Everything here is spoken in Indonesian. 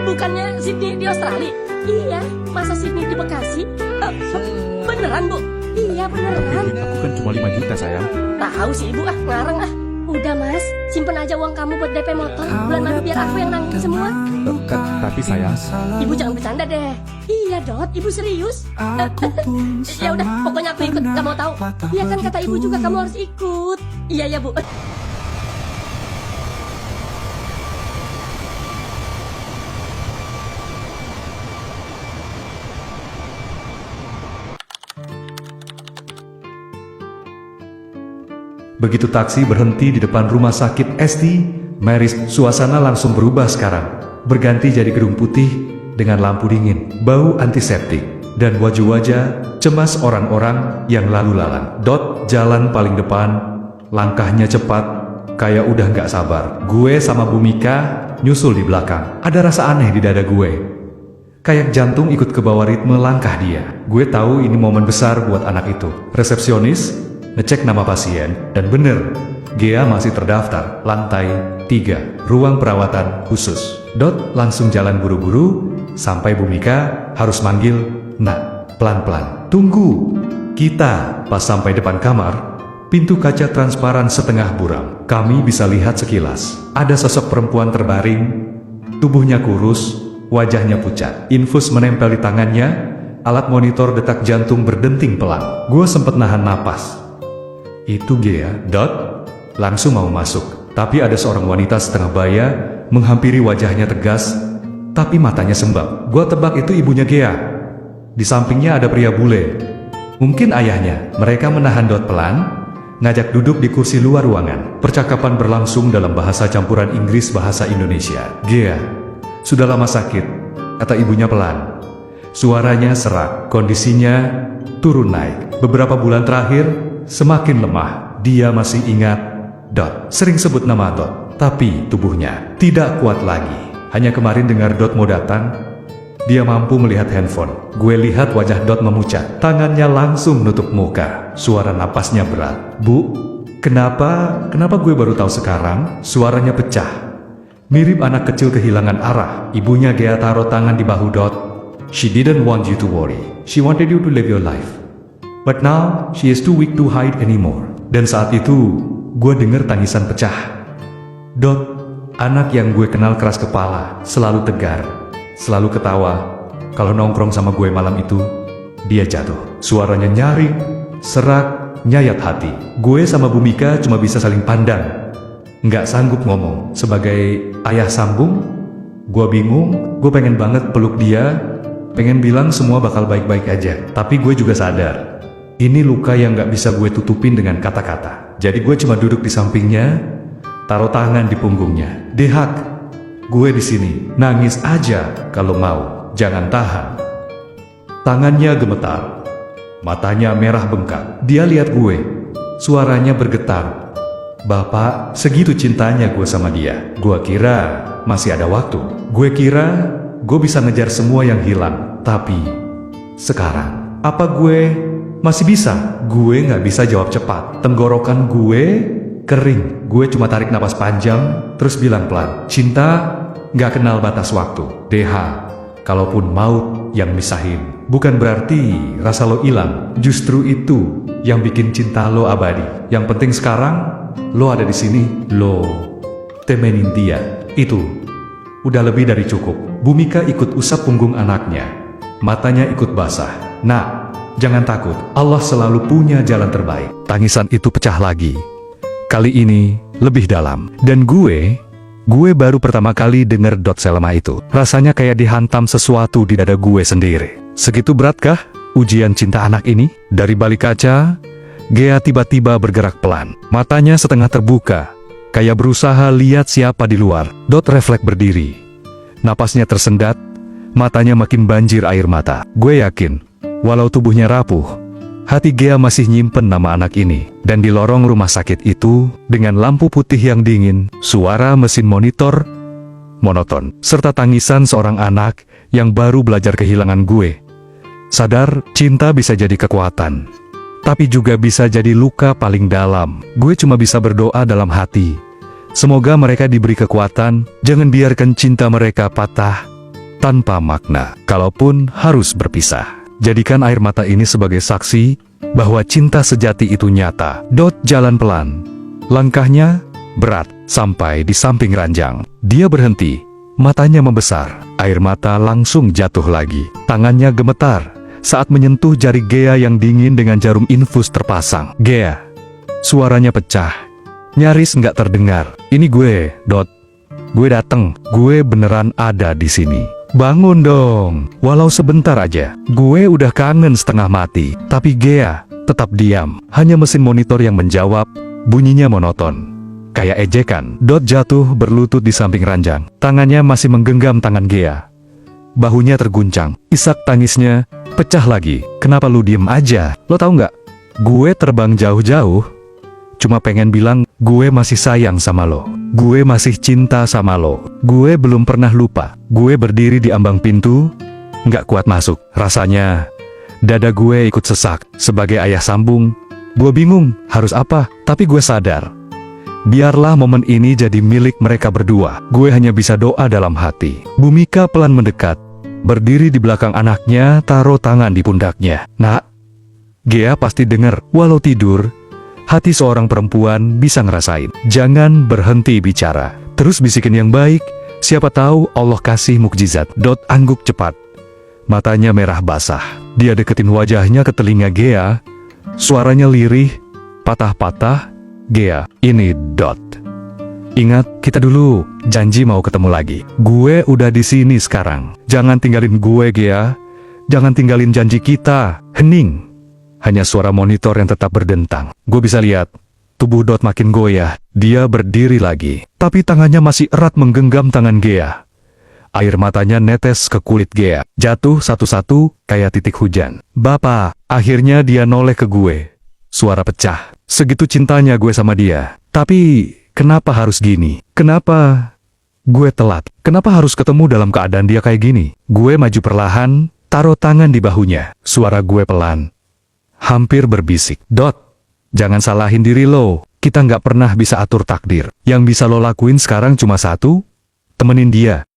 Bukannya Sydney di Australia? Iya, masa Sydney di Bekasi? Beneran, Bu? Iya, beneran. Aku kan cuma 5 juta, sayang. Tahu sih Ibu, ngarang ah. Udah Mas, simpen aja uang kamu buat DP motor. Bulan madu biar aku yang nanggung semua. Tapi sayang, Ibu jangan bercanda deh. Iya Dot, Ibu serius. Ya udah, pokoknya aku ikut, gak mau tahu. Iya kan kata Ibu juga kamu harus ikut. Iya ya Bu. Begitu taksi berhenti di depan rumah sakit SD, Maris, suasana langsung berubah sekarang. Berganti jadi gedung putih dengan lampu dingin, bau antiseptik, dan wajah-wajah cemas orang-orang yang lalu lalang. Dot jalan paling depan, langkahnya cepat, kayak udah gak sabar. Gue sama Bhumika nyusul di belakang. Ada rasa aneh di dada gue. Kayak jantung ikut ke bawah ritme langkah dia. Gue tahu ini momen besar buat anak itu. Resepsionis ngecek nama pasien, dan bener, Gea masih terdaftar, lantai 3, ruang perawatan khusus. Dot langsung jalan buru-buru, sampai Bhumika harus manggil, "Nak, pelan-pelan, tunggu." Kita pas sampai depan kamar, pintu kaca transparan setengah buram. Kami bisa lihat sekilas, ada sosok perempuan terbaring, tubuhnya kurus, wajahnya pucat. Infus menempel di tangannya, alat monitor detak jantung berdenting pelan. Gue sempet nahan napas. Itu Gea, Dot, langsung mau masuk. Tapi ada seorang wanita setengah baya, menghampiri wajahnya tegas, tapi matanya sembab. Gua tebak itu ibunya Gea. Di sampingnya ada pria bule. Mungkin ayahnya. Mereka menahan Dot pelan, ngajak duduk di kursi luar ruangan. Percakapan berlangsung dalam bahasa campuran Inggris bahasa Indonesia. Gea, sudah lama sakit, kata ibunya pelan. Suaranya serak, kondisinya turun naik. Beberapa bulan terakhir, semakin lemah. Dia masih ingat Dot, sering sebut nama Dot, tapi tubuhnya tidak kuat lagi. Hanya kemarin dengar Dot mau datang, dia mampu melihat handphone. Gue lihat wajah Dot memucat, tangannya langsung nutup muka. Suara napasnya berat. "Bu, kenapa gue baru tahu sekarang?" Suaranya pecah, mirip anak kecil kehilangan arah. Ibunya Gea taruh tangan di bahu Dot. "She didn't want you to worry. She wanted you to live your life. But now, she is too weak to hide anymore." Dan saat itu, gue denger tangisan pecah. Dot, anak yang gue kenal keras kepala, selalu tegar, selalu ketawa. Kalau nongkrong sama gue malam itu, dia jatuh. Suaranya nyaring, serak, nyayat hati. Gue sama Bhumika cuma bisa saling pandang. Nggak sanggup ngomong. Sebagai ayah sambung, gue bingung, gue pengen banget peluk dia, pengen bilang semua bakal baik-baik aja. Tapi gue juga sadar, ini luka yang gak bisa gue tutupin dengan kata-kata. Jadi gue cuma duduk di sampingnya, taruh tangan di punggungnya. "Dehak, gue di sini. Nangis aja kalau mau, jangan tahan." Tangannya gemetar, matanya merah bengkak. Dia lihat gue, suaranya bergetar. "Bapak, segitu cintanya gue sama dia. Gue kira masih ada waktu. Gue kira gue bisa ngejar semua yang hilang. Tapi sekarang, apa gue masih bisa?" Gue gak bisa jawab cepat. Tenggorokan gue kering. Gue cuma tarik napas panjang, terus bilang pelan, "Cinta gak kenal batas waktu. Deha, kalaupun maut yang misahin, bukan berarti rasa lo hilang. Justru itu yang bikin cinta lo abadi. Yang penting sekarang, lo ada di sini, lo temenin dia. Itu udah lebih dari cukup." Bhumika ikut usap punggung anaknya. Matanya ikut basah. "Nak, jangan takut, Allah selalu punya jalan terbaik." Tangisan itu pecah lagi. Kali ini lebih dalam. Dan gue baru pertama kali denger Dot Selma itu. Rasanya kayak dihantam sesuatu di dada gue sendiri. Segitu beratkah ujian cinta anak ini? Dari balik kaca, Gea tiba-tiba bergerak pelan. Matanya setengah terbuka, kayak berusaha lihat siapa di luar. Dot refleks berdiri. Napasnya tersendat, matanya makin banjir air mata. Gue yakin, walau tubuhnya rapuh, hati Gea masih nyimpen nama anak ini. Dan di lorong rumah sakit itu, dengan lampu putih yang dingin, suara mesin monitor monoton, serta tangisan seorang anak yang baru belajar kehilangan gue. Sadar, cinta bisa jadi kekuatan, tapi juga bisa jadi luka paling dalam. Gue cuma bisa berdoa dalam hati, Semoga mereka diberi kekuatan, jangan biarkan cinta mereka patah tanpa makna. Kalaupun harus berpisah, jadikan air mata ini sebagai saksi bahwa cinta sejati itu nyata. Jalan pelan. Langkahnya berat sampai di samping ranjang. Dia berhenti, matanya membesar. Air mata langsung jatuh lagi. Tangannya gemetar saat menyentuh jari Gea yang dingin dengan jarum infus terpasang. Gea. Suaranya pecah. Nyaris nggak terdengar. Ini gue, Gue dateng. Gue beneran ada di sini. Bangun dong. Walau sebentar aja. Gue udah kangen setengah mati. Tapi Gea tetap diam. Hanya mesin monitor yang menjawab. Bunyinya monoton. Kayak ejekan. Jatuh berlutut di samping ranjang. Tangannya masih menggenggam tangan Gea. Bahunya terguncang. Isak tangisnya pecah lagi. Kenapa lu diem aja? Lo tahu nggak? Gue terbang jauh-jauh cuma pengen bilang, gue masih sayang sama lo. Gue masih cinta sama lo. Gue belum pernah lupa. Gue berdiri di ambang pintu, nggak kuat masuk. Rasanya, dada gue ikut sesak. Sebagai ayah sambung, gue bingung harus apa. Tapi gue sadar, biarlah momen ini jadi milik mereka berdua. Gue hanya bisa doa dalam hati. Bhumika pelan mendekat, berdiri di belakang anaknya, taruh tangan di pundaknya. Nak, Gea pasti dengar, walau tidur. Hati seorang perempuan bisa ngerasain. Jangan berhenti bicara. Terus bisikin yang baik. Siapa tahu Allah kasih mukjizat. Angguk cepat. Matanya merah basah. Dia deketin wajahnya ke telinga Gea. Suaranya lirih, patah-patah. Gea, ini Ingat, kita dulu janji mau ketemu lagi. Gue udah di sini sekarang. Jangan tinggalin gue, Gea. Jangan tinggalin janji kita. Hening. Hanya suara monitor yang tetap berdentang. Gue bisa lihat, tubuh makin goyah. Dia berdiri lagi, tapi tangannya masih erat menggenggam tangan Gea. Air matanya netes ke kulit Gea, jatuh satu-satu kayak titik hujan. Bapak, akhirnya dia noleh ke gue. Suara pecah, segitu cintanya gue sama dia. Tapi, kenapa harus gini? Kenapa gue telat? Kenapa harus ketemu dalam keadaan dia kayak gini? Gue maju perlahan, taruh tangan di bahunya. Suara gue pelan, hampir berbisik. Jangan salahin diri lo. Kita nggak pernah bisa atur takdir. Yang bisa lo lakuin sekarang cuma satu, temenin dia.